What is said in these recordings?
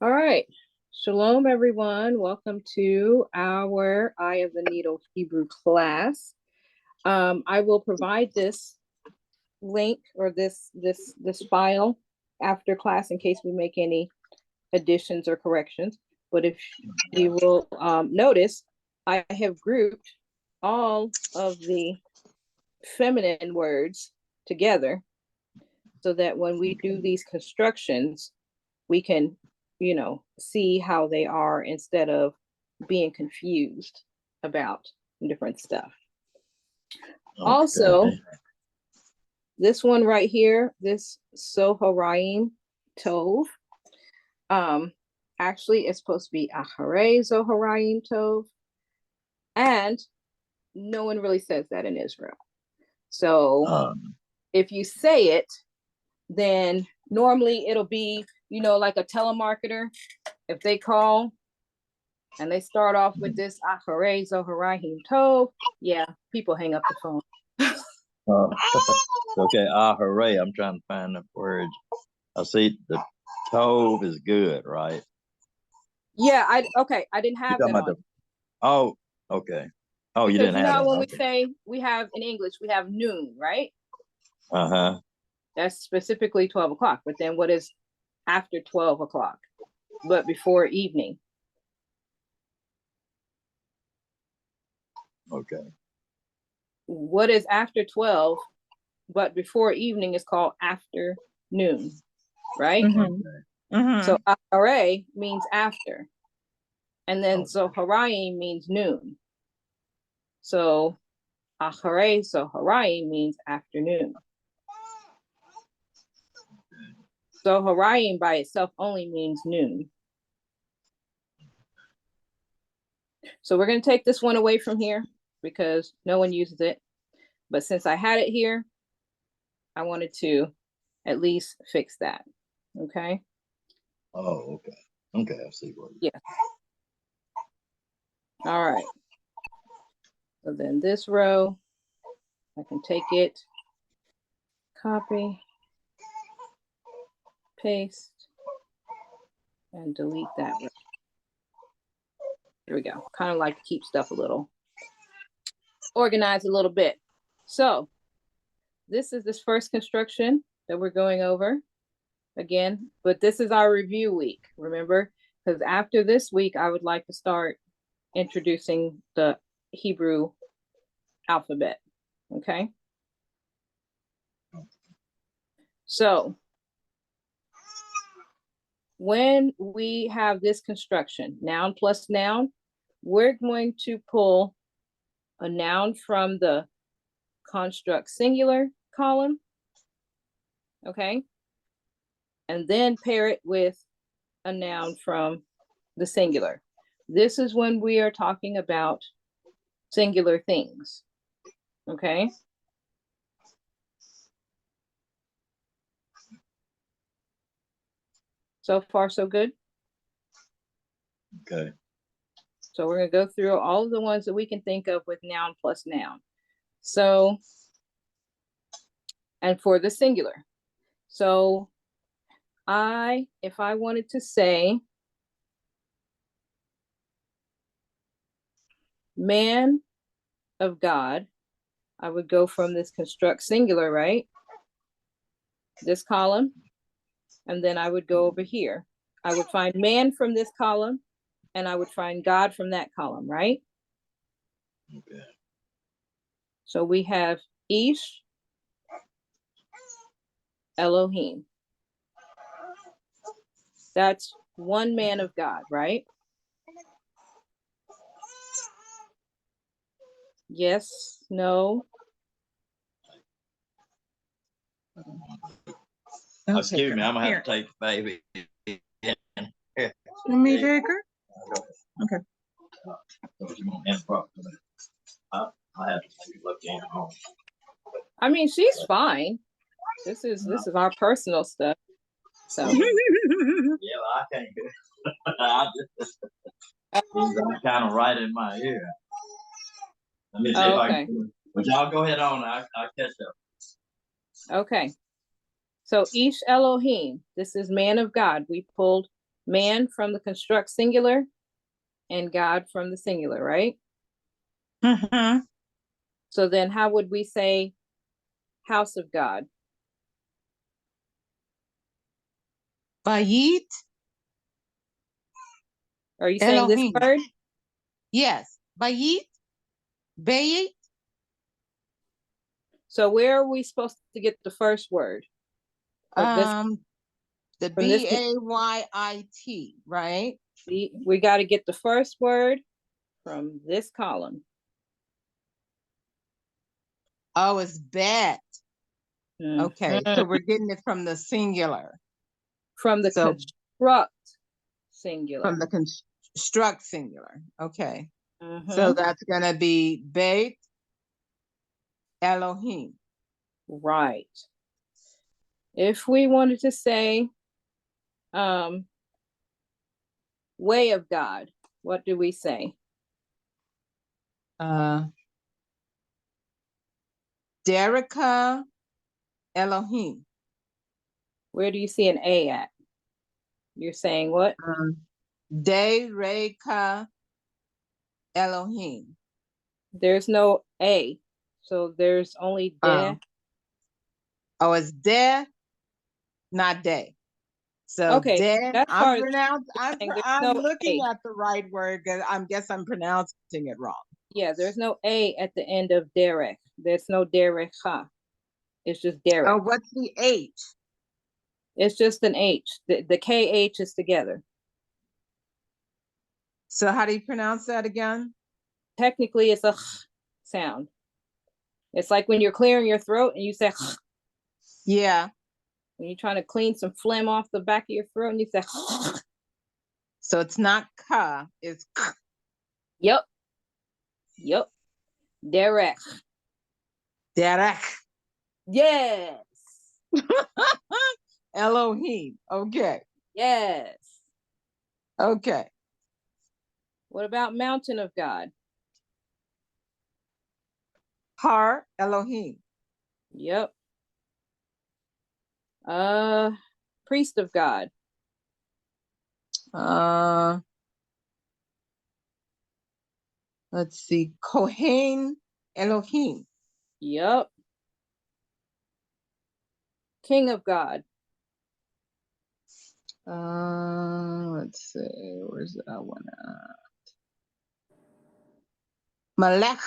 All right. Shalom, everyone. Welcome to our Eye of the Needle Hebrew class. I will provide this link or this file after class in case we make any additions or corrections. But if you will notice, I have grouped all of the feminine words together so that when we do these constructions, we can, see how they are instead of being confused about different stuff. Okay. Also, this one right here, this Zoharaim Tov, actually it's supposed to be Acharei Zoharaim Tov, and no one really says that in Israel. So if you say it, then normally it'll be, like a telemarketer. If they call and they start off with this Acharei Zoharaim Tov, yeah, people hang up the phone. Okay, Acharei, I'm trying to find the words. I see the Tov is good, right? Yeah, I didn't have that on. Oh, okay. Oh, because you didn't have that. When we say we have in English, we have noon, right? Uh-huh. That's specifically 12 o'clock. But then what is after 12 o'clock, but before evening? Okay. What is after 12, but before evening is called afternoon, right? Mm-hmm. Mm-hmm. So Acharei means after. And then Zoharaim means noon. So Acharei Zoharaim means afternoon. Zoharaim by itself only means noon. So we're going to take this one away from here because no one uses it. But since I had it here, I wanted to at least fix that. Okay. Oh, okay. Okay, I see what. Yeah. All right. So then this row, I can take it, copy, paste, and delete that row. Here we go. Kind of like to keep stuff a little organized a little bit. So this is this first construction that we're going over again, but this is our review week, remember? Because after this week, I would like to start introducing the Hebrew alphabet, okay? So when we have this construction, noun plus noun, we're going to pull a noun from the construct singular column, okay? And then pair it with a noun from the singular. This is when we are talking about singular things, okay? So far, so good? Okay. So we're going to go through all of the ones that we can think of with noun plus noun. So, and for the singular. So if I wanted to say man of God, I would go from this construct singular, right? This column. And then I would go over here. I would find man from this column and I would find God from that column, right? Okay. So we have Ish, Elohim. That's one man of God, right? Yes, no. Okay. Excuse me, I'm gonna have to take the baby. Let me take her. Okay. I mean, she's fine. This is our personal stuff. So yeah, I can't do it. She's kind of right in my ear. Let me see if I can. But y'all go ahead on. I'll catch up. Okay. So Ish Elohim, this is man of God. We pulled man from the construct singular and God from the singular, right? Mm-hmm. So then how would we say house of God? Bayit Are you saying this Elohim. word? Yes. Bayit. Bayit. So where are we supposed to get the first word? Of this, The from this, Bayit, right? we got to get the first word from this column. Oh, it's bet. Okay, Mhm. so we're getting it from the singular. From the So construct singular. from the construct singular. Okay. Mhm. So that's gonna be Beit Elohim. Right. If we wanted to say way of God, what do we say? Dereka Elohim. Where do you see an A at? You're saying what? Dereka Elohim. There's no A. So there's only de. Oh, it's de, not day. So Okay, de, that's I'm part of saying there's I'm no looking A. at the right word. I guess I'm pronouncing it wrong. Yeah, there's no A at the end of Derek. There's no Derecha. It's just Derek. Oh, what's the H? It's just an H. The KH is together. So how do you pronounce that again? Technically, it's a sound. It's like when you're clearing your throat and you say Yeah. when you're trying to clean some phlegm off the back of your throat and you say So it's not ka, it's k. Yep. Yep. Derek. Derek. Yes. Elohim. Okay. Yes. Okay. What about mountain of God? Har Elohim. Yep. Priest of God. Let's see. Kohen Elohim. Yep. King of God. Let's see. Where's that one at? Malech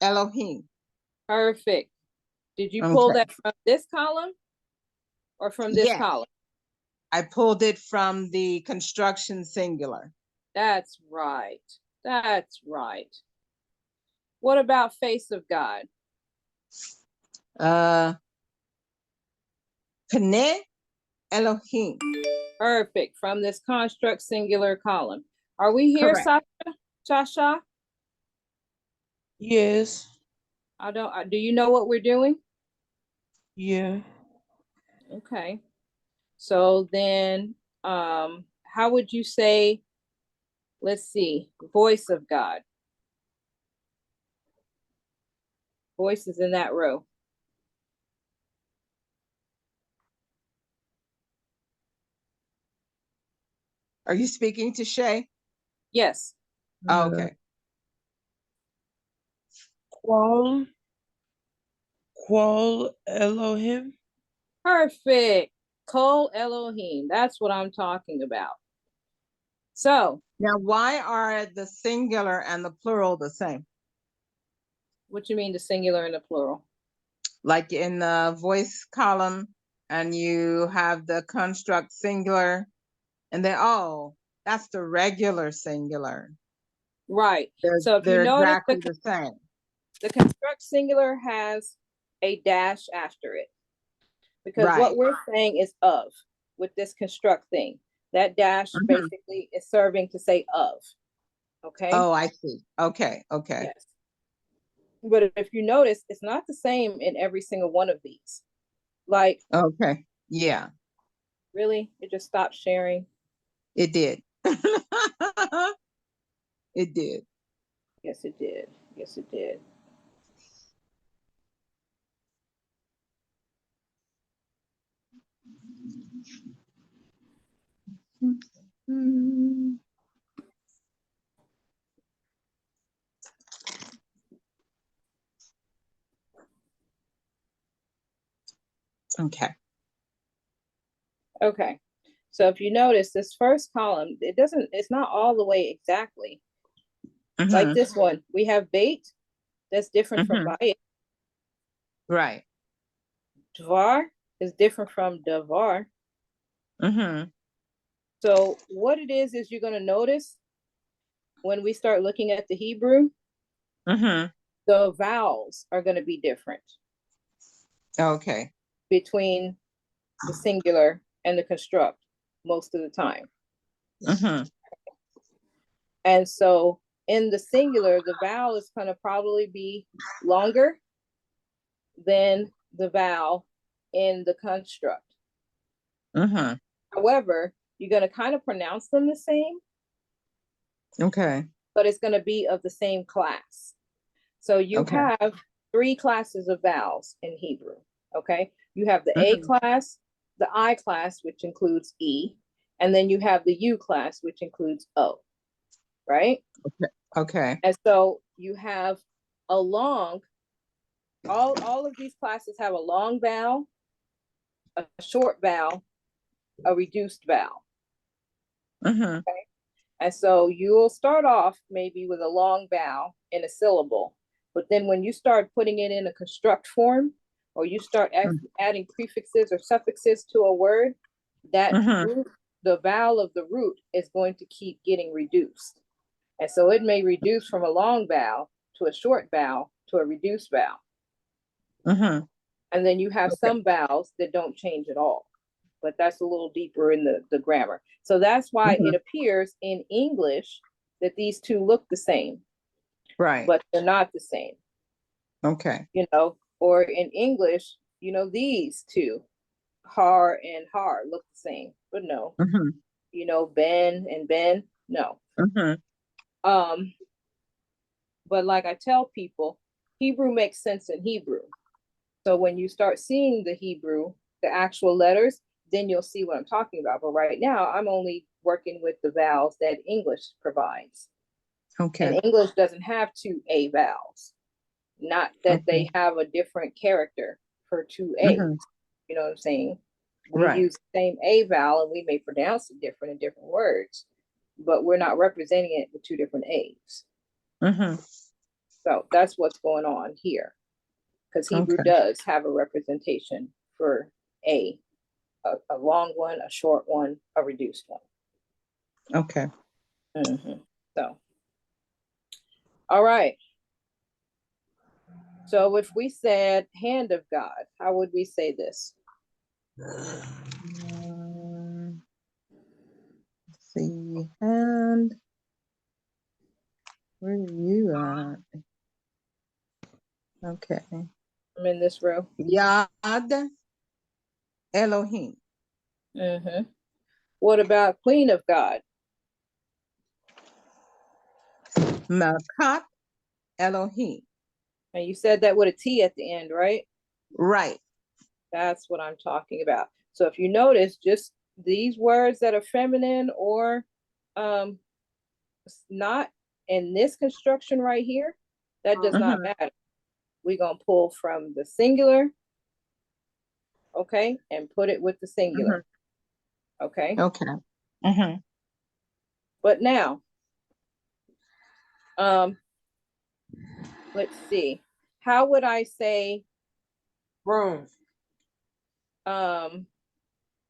Elohim. Perfect. Did you pull Okay. that from this column or from this Yes. column? I pulled it from the construction singular. That's right. That's right. What about face of God? Pnei Elohim. Perfect. From this construct singular column. Are we here, Correct. Sasha? Yes. Do you know what we're doing? Yeah. Okay. So then, how would you say, let's see, voice of God? Voice is in that row. Are you speaking to Shay? Yes. Oh, okay. Qual Elohim. Perfect. Kol Elohim. That's what I'm talking about. So, Now, why are the singular and the plural the same? what you mean the singular and the plural? Like in the voice column, and you have the construct singular, and then, oh, that's the regular singular. Right. So if you They're notice, exactly the same. the construct singular has a dash after it. Because Right. what we're saying is of with this construct thing. That dash basically is serving to say of. Okay. Oh, I see. Okay. Okay. Yes. But if you notice, it's not the same in every single one of these. Like, Okay. Yeah, really? It just stopped sharing? it did. It did. Yes, it did. Yes, it did. Mm. Okay. Okay. So if you notice this first column, it's not all the way exactly. Like Mhm. this one, we have bait, that's different from Mhm. bayit. Right. Dvar is different from davar. Mhm. So what it is you're going to notice when we start looking at the Hebrew, Mhm. the vowels are going to be different Okay. between the singular and the construct most of the time. Mhm. And so in the singular, the vowel is going to probably be longer than the vowel in the construct. Mhm. However, you're going to kind of pronounce them the same, Okay. but it's going to be of the same class. So you Okay. have 3 classes of vowels in Hebrew. Okay. You have the A Mhm. class, the I class, which includes E, and then you have the U class, which includes O, right? Okay. And so you have a long, all of these classes have a long vowel, a short vowel, a reduced vowel. Mhm. And so you'll start off maybe with a long vowel in a syllable, but then when you start putting it in a construct form, or you start adding prefixes or suffixes to a word, that Mhm. root, the vowel of the root is going to keep getting reduced. And so it may reduce from a long vowel to a short vowel to a reduced vowel. Mhm. And then you have Okay. some vowels that don't change at all, but that's a little deeper in the grammar. So that's why Mhm. it appears in English that these two look the same, Right. but they're not the same, Okay. or in English, these two, har and har, look the same, but no, Mhm. ben and ben, no. Mhm. Um, but like I tell people, Hebrew makes sense in Hebrew. So when you start seeing the Hebrew, the actual letters, then you'll see what I'm talking about. But right now, I'm only working with the vowels that English provides. Okay. And English doesn't have 2 A vowels. Not that Okay. they have a different character for 2 A's. Mhm. You know what I'm saying? We Right. use the same A vowel and we may pronounce it different in different words, but we're not representing it with 2 different A's. Mhm. So that's what's going on here. Because Hebrew Okay. does have a representation for a long one, a short one, a reduced one. Okay. So, all right. So if we said hand of God, how would we say this? See, hand. Where are you at? Okay. I'm in this row. Yad Elohim. What about Queen of God? Malkat Elohim. And you said that with a T at the end, right? Right. That's what I'm talking about. So if you notice, just these words that are feminine or not in this construction right here, that does not matter. We're going to pull from the singular, okay, and put it with the singular, okay? Okay. Mhm. But now, let's see. How would I say Room.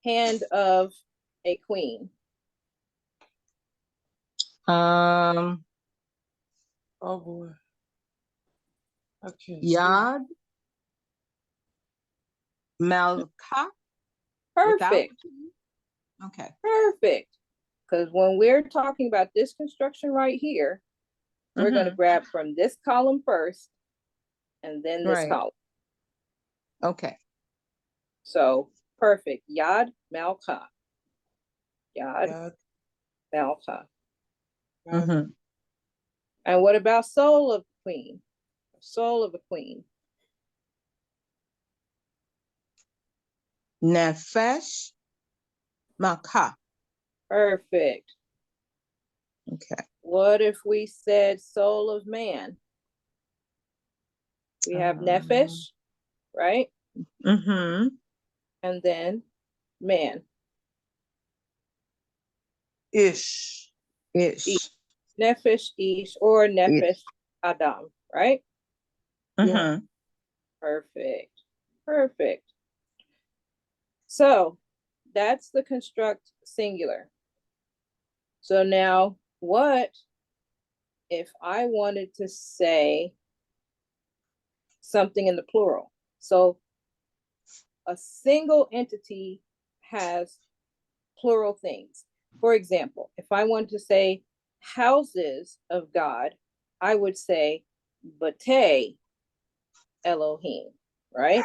hand of a queen? Oh boy. Okay. Yad Malkat. Perfect. Okay. Perfect. Because when we're talking about this construction right here, we're going to grab from this column first and then this Right. column. Okay. So perfect. Yad Malka. Yad Malka. Mhm. And what about soul of the queen? Soul of a queen. Nefesh Maka. Perfect. Okay. What if we said soul of man? We have nefesh, right? Mm-hmm. And then man. Ish. Ish. Nefesh ish or nefesh adam, right? Mm-hmm. Perfect. Perfect. So that's the construct singular. So now what if I wanted to say something in the plural? So a single entity has plural things. For example, if I wanted to say houses of God, I would say Batei Elohim, right?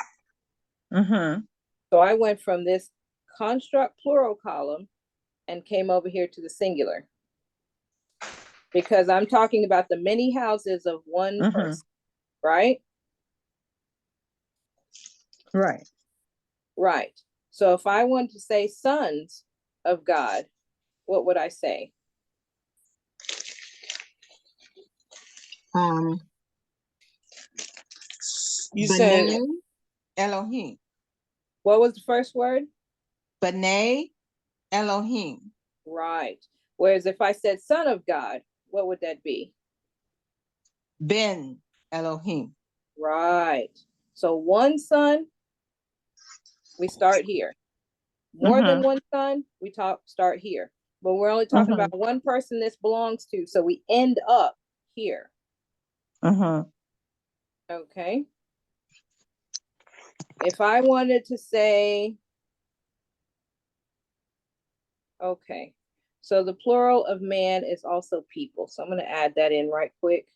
Mm-hmm. So I went from this construct plural column and came over here to the singular because I'm talking about the many houses of one Mm-hmm. person, right? Right. Right. So if I wanted to say sons of God, what would I say? You said B'nai Elohim. What was the first word? B'nai Elohim. Right. Whereas if I said son of God, what would that be? Ben Elohim. Right. So one son, we start here. More than one son, we start here. But we're only talking about one person this belongs to, so we end up here. Mm-hmm. Okay. If I wanted to say, okay, so the plural of man is also people. So I'm going to add that in right quick.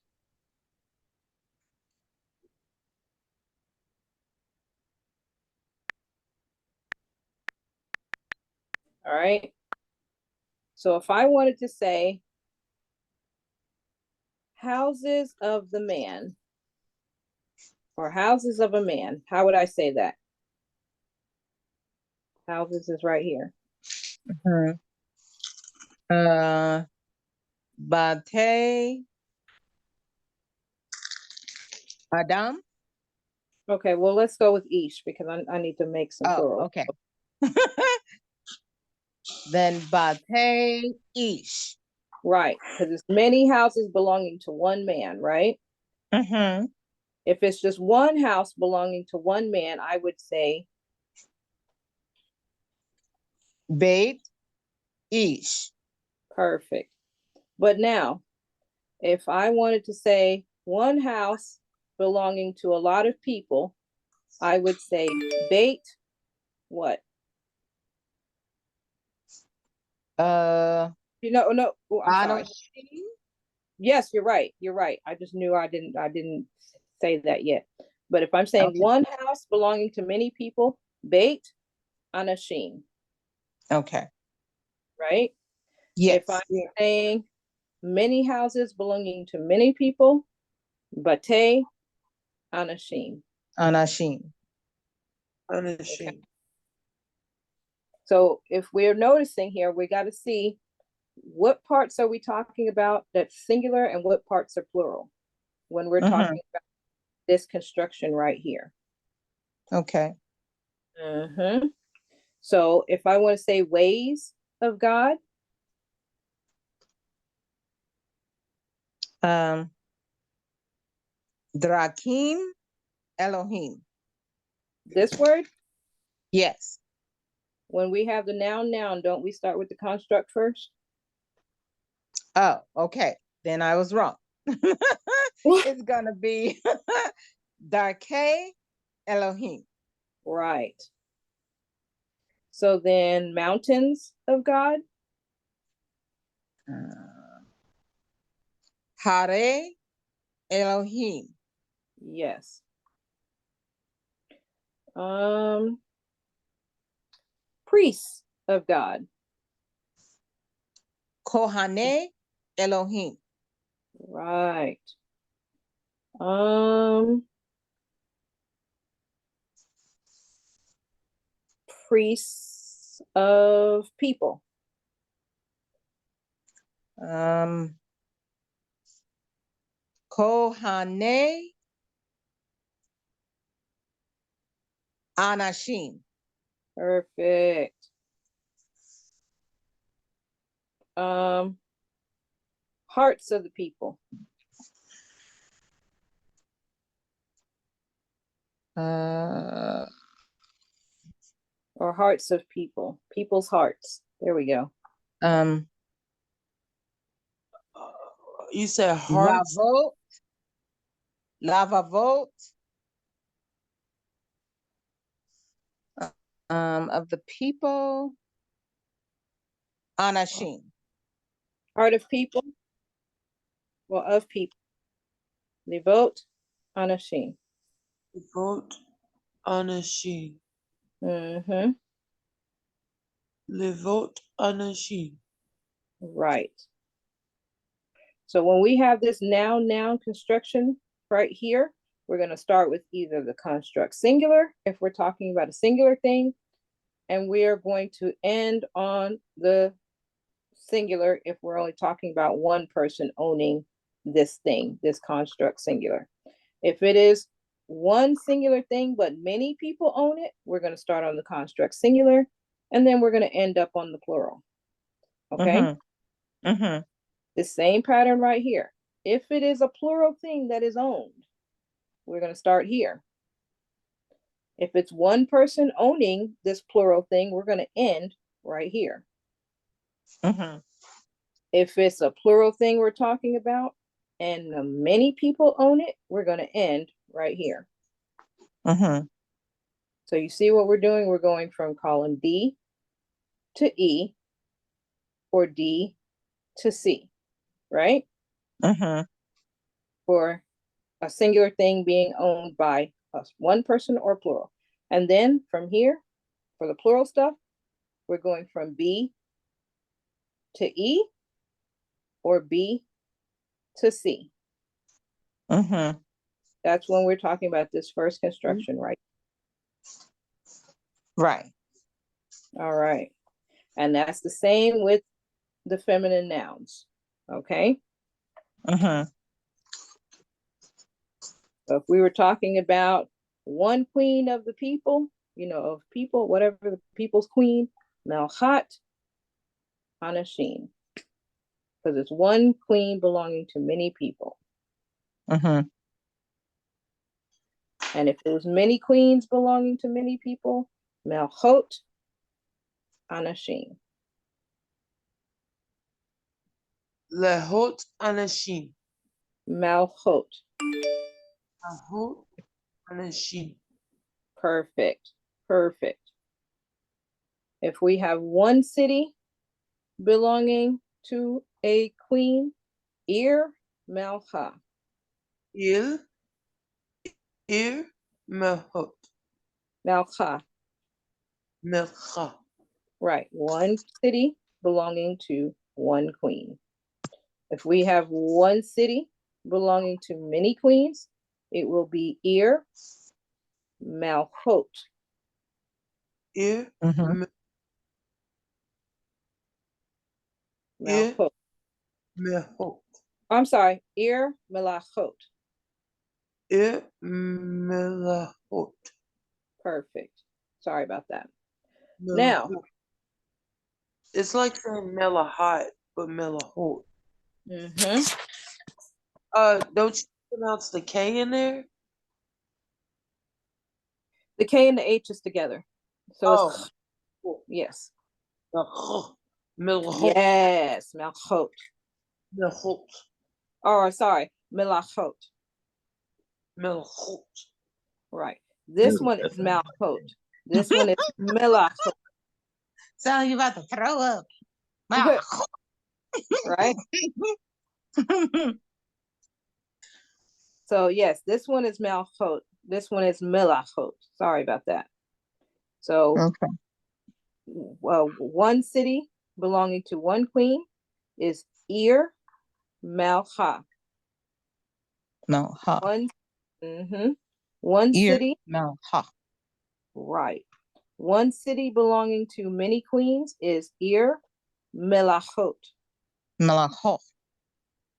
All right. So if I wanted to say houses of the man or houses of a man, how would I say that? Houses is right here. Batei Adam. Okay, well, let's go with ish because I need to make some plural. Okay. Then Batei Ish. Right, because it's many houses belonging to one man, right? Mm-hmm. If it's just one house belonging to one man, I would say Beit Ish. perfect. But now, if I wanted to say one house belonging to a lot of people, I would say Beit what? No, oh, I'm sorry. Anoshim. Yes, you're right. You're right. I just knew I didn't say that yet. But if I'm saying one house belonging to many people, Beit Anashim, Okay. right? Yes. If I'm saying many houses belonging to many people, Batei Anashim. Anashim. unashamed. So if we're noticing here, we got to see what parts are we talking about that's singular and what parts are plural when we're talking about this construction right here. Okay. So if I want to say ways of God, Drakim Elohim. this word, Yes. when we have the noun, don't we start with the construct first? Oh, okay. Then I was wrong. It's gonna be Darkei Elohim. Right. So then mountains of God, Hare Elohim. yes. Priests of God, Kohane Elohim. right. Priests of people. Kohane Anashim. Perfect. Hearts of the people. Uh, Or hearts of people. People's hearts. There we go. You said hearts. Lavavot. Of the people. Anashim. Heart of people. Well, of people. Levot Anashim. Vote Anashim. Mm-hmm. Levot Anashim. Right. So when we have this noun construction right here, we're going to start with either the construct singular, if we're talking about a singular thing, and we are going to end on the singular if we're only talking about one person owning this thing, this construct singular. If it is one singular thing, but many people own it, we're going to start on the construct singular, and then we're going to end up on the plural. Okay? The same pattern right here. If it is a plural thing that is owned, we're going to start here. If it's one person owning this plural thing, we're going to end right here. If it's a plural thing we're talking about and many people own it, we're going to end right here. So you see what we're doing? We're going from column D to E or D to C, right? For a singular thing being owned by one person or plural. And then from here, for the plural stuff, we're going from B to E or B to C. That's when we're talking about this first construction, right? Right. All right. And that's the same with the feminine nouns, okay? So if we were talking about one queen of the people, you know, of people, whatever the people's queen, Melchat Anashim, because it's one queen belonging to many people. And if there's many queens belonging to many people, Melchot Anashim. Lehot Anashim. Malchot. Lehot Anashim. Perfect. Perfect. If we have one city belonging to a queen, Ir Melcha. Ir Melchot. Melcha. Melcha. Right. One city belonging to one queen. If we have one city belonging to many queens, it will be Ir Malchot. Ir Malchot. Melchot. I'm sorry, Ir Melachot. Ir Melachot. Perfect. Sorry about that. Now, it's like saying Melahot, but Melahot. Don't you pronounce the K in there? The K and the H is together. So it's yes. Melachot. Yes, Melchot. Melchot. Oh, sorry, Melachot. Melchot. Right. This one is Malchot. This one is Melachot. Sound you about to throw up. Right? So yes, this one is Malchot. This one is Melachot. Sorry about that. So one city belonging to one queen is Ir Malcha. One Ir city. Melcha. Right. One city belonging to many queens is Ir Melachot. Melachot.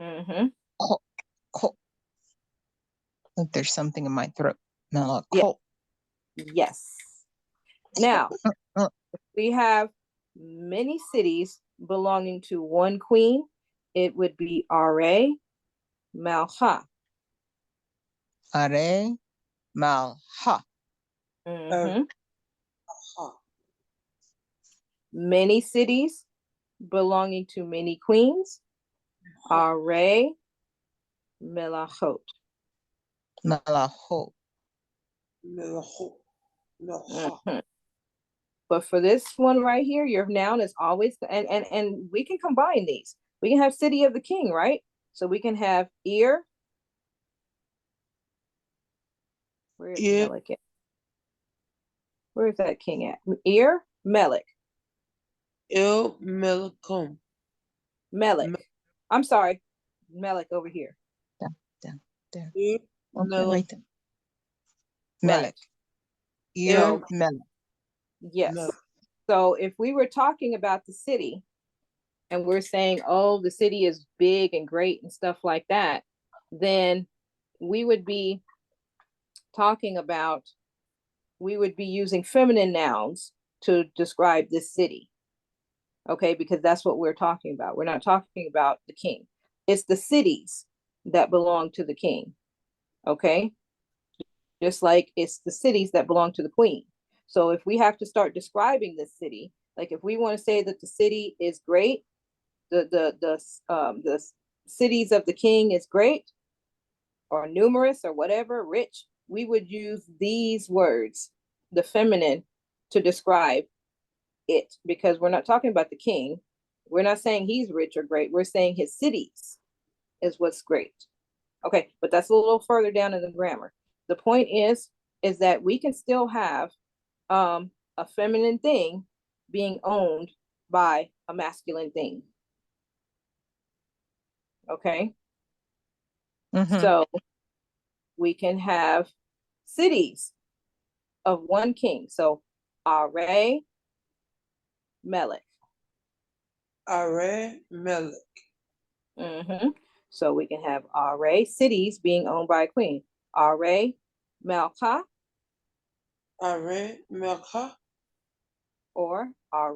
Mm-hmm. Ko. Like there's something in my throat. Melachot. Yeah. Yes. Now, we have many cities belonging to one queen. It would be Are Malcha. Are Malha. Mm-hmm. Huh. Many cities belonging to many queens. Are Melachot. Melachot. Melachot. Melachot. Mhm. But for this one right here, your noun is always, and we can combine these. We can have city of the king, right? So we can have Ir. Where is Ir. Melech at? Where is that king at? Ir Melech. Il Melachom. Melech. I'm sorry, Melech over here. There. Ir Okay, Melech. right there. Melech. Ir So- Melech. Yes. Melech. So if we were talking about the city and we're saying, oh, the city is big and great and stuff like that, then we would be talking about, we would be using feminine nouns to describe this city. Okay, because that's what we're talking about. We're not talking about the king. It's the cities that belong to the king. Okay, just like it's the cities that belong to the queen. So if we have to start describing this city, like if we want to say that the city is great, the cities of the king is great or numerous or whatever, rich, we would use these words, the feminine, to describe it, because we're not talking about the king. We're not saying he's rich or great. We're saying his cities is what's great. Okay, but that's a little further down in the grammar. The point is that we can still have a feminine thing being owned by a masculine thing. Okay. Mhm. So we can have cities of one king. So Are Melech. Are Melech. Mm-hmm. So we can have Are cities being owned by a queen. Are Malcha Are Melcha. or Are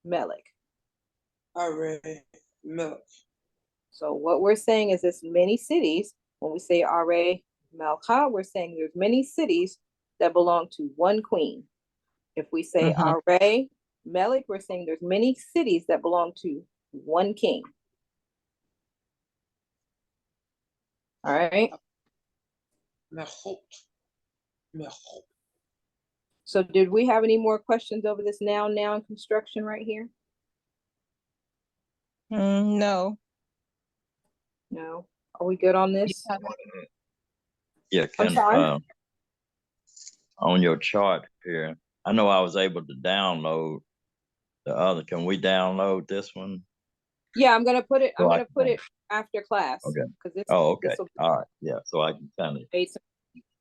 Melech. Are Melech. So what we're saying is this many cities, when we say Are Malcha, we're saying there's many cities that belong to one queen. If we say Mhm. Are Melech, we're saying there's many cities that belong to one king. All right. Melchot. Melchot. So did we have any more questions over this noun construction right here? No. No. Are we good on this? Yeah, I'm sorry? On your chart here, I know I was able to download the other. Can we download this one? Yeah, I'm gonna put it. I'm So I gonna put can- it after class. Okay. Because this. Oh, okay. This will All right. Yeah. So I can kind of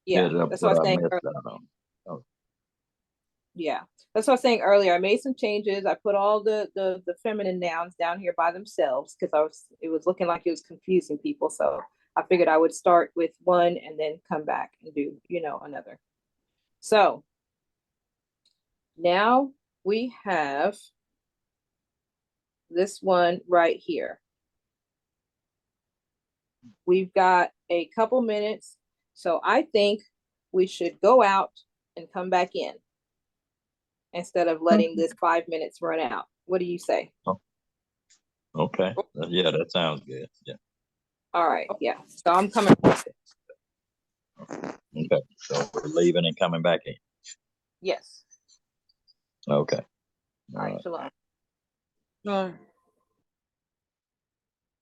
yeah, get up that's what what I was I saying. missed out on. Yeah, that's what I was saying earlier. I made some changes. I put all the feminine nouns down here by themselves because it was looking like it was confusing people. So I figured I would start with one and then come back and do, another. So now we have this one right here. We've got a couple minutes. So I think we should go out and come back in instead of letting this 5 minutes run out. What do you say? Okay. Yeah, that sounds good. Yeah. All right. Yeah. So I'm coming. Okay. So we're leaving and coming back in. Yes. Okay. All right. Shalom. No.